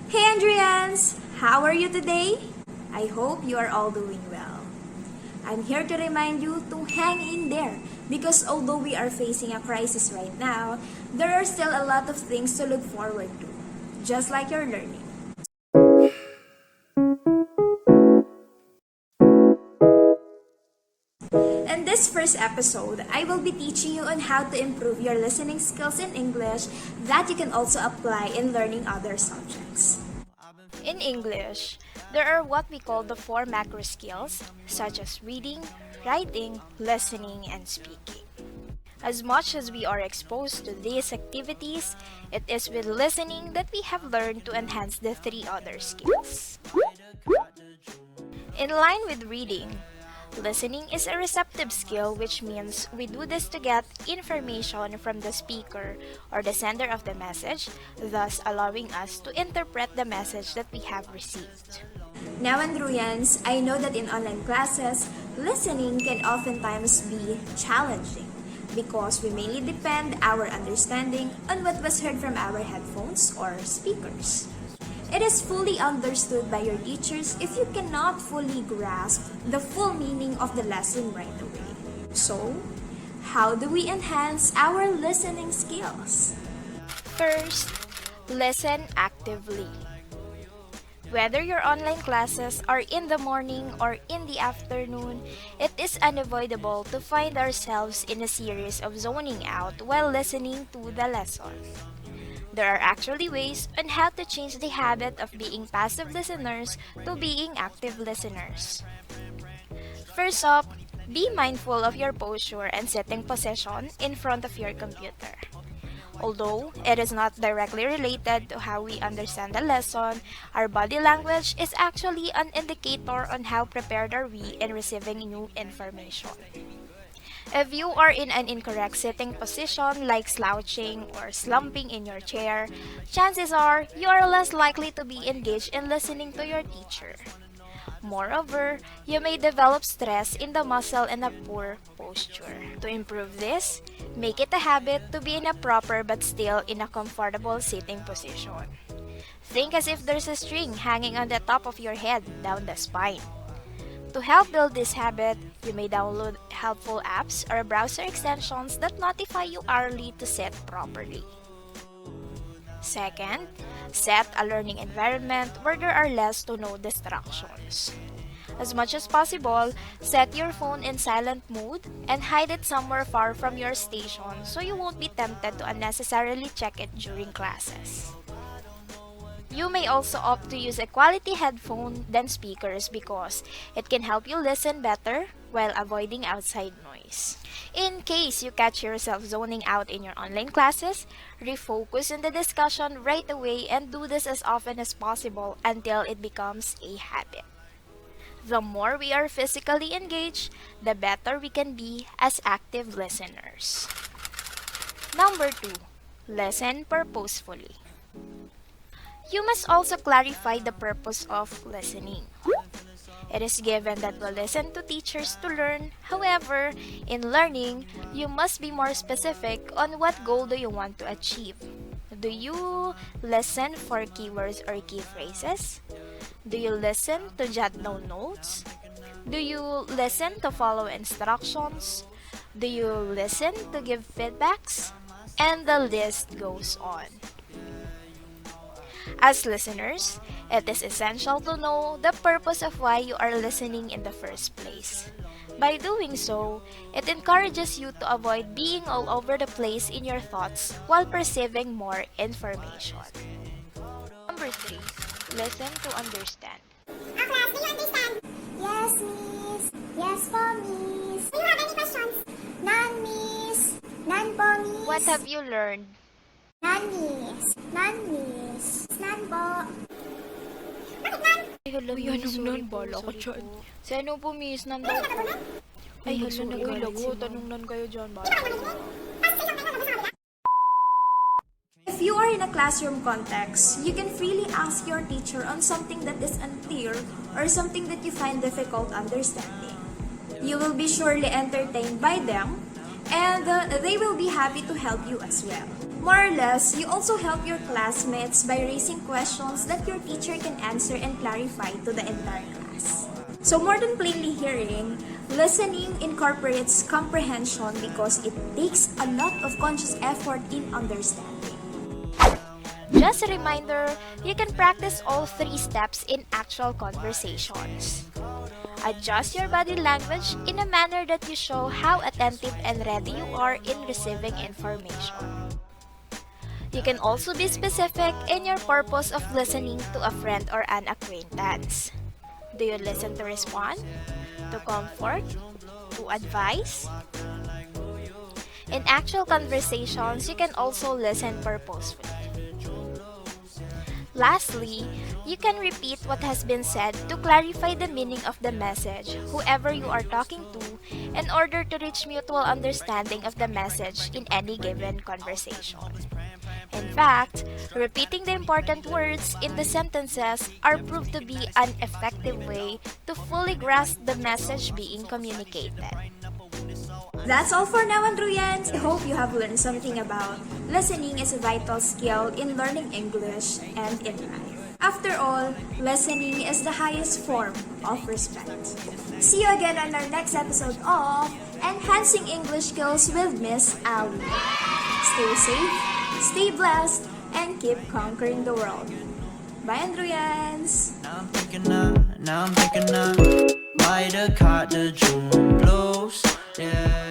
Hey Andrians! How are you today? I hope you are all doing well. I'm here to remind you to hang in there because although we are facing a crisis right now, there are still a lot of things to look forward to, just like your learning. In this first episode, I will be teaching you on how to improve your listening skills in English that you can also apply in learning other subjects. In English, there are what we call the four macro skills, such as reading, writing, listening, and speaking. As much as we are exposed to these activities, it is with listening that we have learned to enhance the three other skills. In line with reading, listening is a receptive skill, which means we do this to get information from the speaker or the sender of the message, thus allowing us to interpret the message that we have received. Now, Andruyans, I know that in online classes, listening can oftentimes be challenging because we mainly depend our understanding on what was heard from our headphones or speakers. It is fully understood by your teachers if you cannot fully grasp the full meaning of the lesson right away. So, how do we enhance our listening skills? First, listen actively. Whether your online classes are in the morning or in the afternoon, it is unavoidable to find ourselves in a series of zoning out while listening to the lesson. There are actually ways on how to change the habit of being passive listeners to being active listeners. First up, be mindful of your posture and sitting position in front of your computer. Although it is not directly related to how we understand the lesson, our body language is actually an indicator on how prepared are we in receiving new information. If you are in an incorrect sitting position like slouching or slumping in your chair, chances are you are less likely to be engaged in listening to your teacher. Moreover, you may develop stress in the muscle and a poor posture. To improve this, make it a habit to be in a proper but still in a comfortable sitting position. Think as if there's a string hanging on the top of your head down the spine. To help build this habit, you may download helpful apps or browser extensions that notify you hourly to sit properly. Second, set a learning environment where there are less to no distractions. As much as possible, set your phone in silent mode and hide it somewhere far from your station so you won't be tempted to unnecessarily check it during classes. You may also opt to use a quality headphone than speakers because it can help you listen better while avoiding outside noise. In case you catch yourself zoning out in your online classes, refocus on the discussion right away and do this as often as possible until it becomes a habit. The more we are physically engaged, the better we can be as active listeners. Number 2, listen purposefully. You must also clarify the purpose of listening. It is given that we listen to teachers to learn. However, in learning, you must be more specific on what goal do you want to achieve. Do you listen for keywords or key phrases? Do you listen to jot down notes? Do you listen to follow instructions? Do you listen to give feedbacks? And the list goes on. As listeners, it is essential to know the purpose of why you are listening in the first place. By doing so, it encourages you to avoid being all over the place in your thoughts while perceiving more information. Number 3, listen to understand. Class, do you understand? Yes, miss. Yes po, miss. Do you have any questions? None, miss. None po, miss. What have you learned? None, miss. None, miss. None po. Bakit none? Ay, hala, miss. Sorry po, sorry po. Si ano po, miss? Nandaw po. Ay, hala, nagalago. Tanong nan kayo dyan, ba? If you are in a classroom context, you can freely ask your teacher on something that is unclear or something that you find difficult understanding. You will be surely entertained by them and they will be happy to help you as well. More or less, you also help your classmates by raising questions that your teacher can answer and clarify to the entire class. So more than plainly hearing, listening incorporates comprehension because it takes a lot of conscious effort in understanding. Just a reminder, you can practice all 3 steps in actual conversations. Adjust your body language in a manner that you show how attentive and ready you are in receiving information. You can also be specific in your purpose of listening to a friend or an acquaintance. Do you listen to respond, to comfort, to advise? In actual conversations, you can also listen purposefully. Lastly, you can repeat what has been said to clarify the meaning of the message, whoever you are talking to, in order to reach mutual understanding of the message in any given conversation. In fact, repeating the important words in the sentences are proved to be an effective way to fully grasp the message being communicated. That's all for now, Andruyans. I hope you have learned something about listening is a vital skill in learning English and in life. After all, listening is the highest form of respect. See you again on our next episode of Enhancing English Skills with Miss Auie. Stay safe, stay blessed, and keep conquering the world. Bye, Andruyans! Now I'm thinking by the card the June blows, yeah.